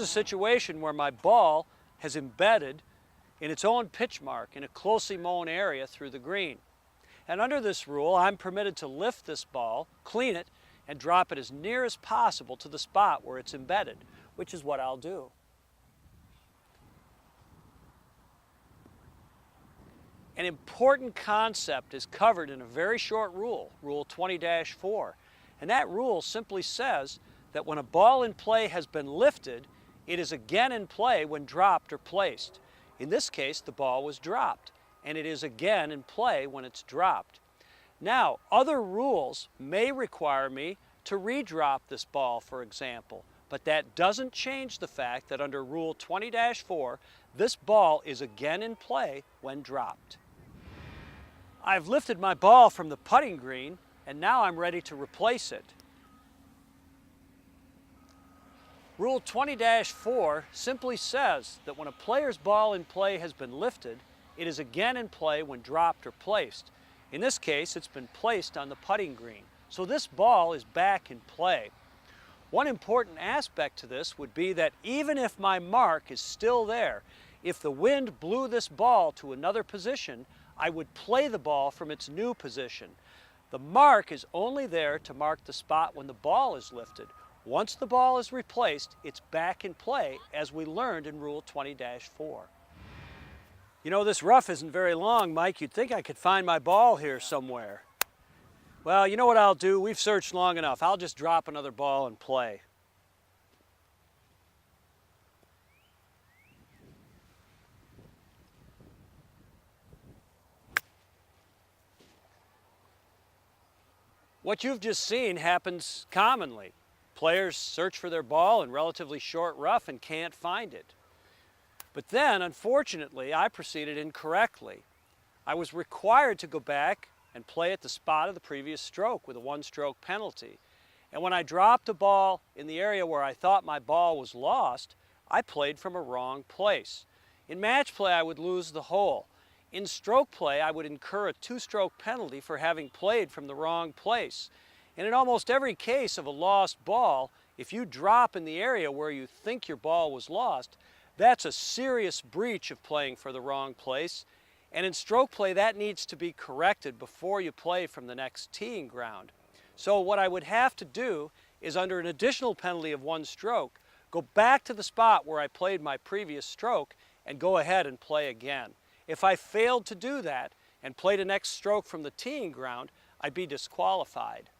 a situation where my ball has embedded in its own pitch mark in a closely mown area through the green. And under this rule, I'm permitted to lift this ball, clean it, and drop it as near as possible to the spot where it's embedded, which is what I'll do. An important concept is covered in a very short rule, Rule 20-4, and that rule simply says that when a ball in play has been lifted, it is again in play when dropped or placed. In this case, the ball was dropped, and it is again in play when it's dropped. Now, other rules may require me to redrop this ball, for example, but that doesn't change the fact that under Rule 20-4, this ball is again in play when dropped. I've lifted my ball from the putting green, and now I'm ready to replace it. Rule 20-4 simply says that when a player's ball in play has been lifted, it is again in play when dropped or placed. In this case, it's been placed on the putting green. So this ball is back in play. One important aspect to this would be that even if my mark is still there, if the wind blew this ball to another position, I would play the ball from its new position. The mark is only there to mark the spot when the ball is lifted. Once the ball is replaced, it's back in play, as we learned in Rule 20-4. You know, this rough isn't very long, Mike. You'd think I could find my ball here somewhere. Well, you know what I'll do? We've searched long enough. I'll just drop another ball and play. What you've just seen happens commonly. Players search for their ball in relatively short rough and can't find it. But then, unfortunately, I proceeded incorrectly. I was required to go back and play at the spot of the previous stroke with a one-stroke penalty. And when I dropped a ball in the area where I thought my ball was lost, I played from a wrong place. In match play, I would lose the hole. In stroke play, I would incur a two-stroke penalty for having played from the wrong place. And in almost every case of a lost ball, if you drop in the area where you think your ball was lost, that's a serious breach of playing for the wrong place. And in stroke play, that needs to be corrected before you play from the next teeing ground. So what I would have to do is, under an additional penalty of one stroke, go back to the spot where I played my previous stroke and go ahead and play again. If I failed to do that and played a next stroke from the teeing ground, I'd be disqualified.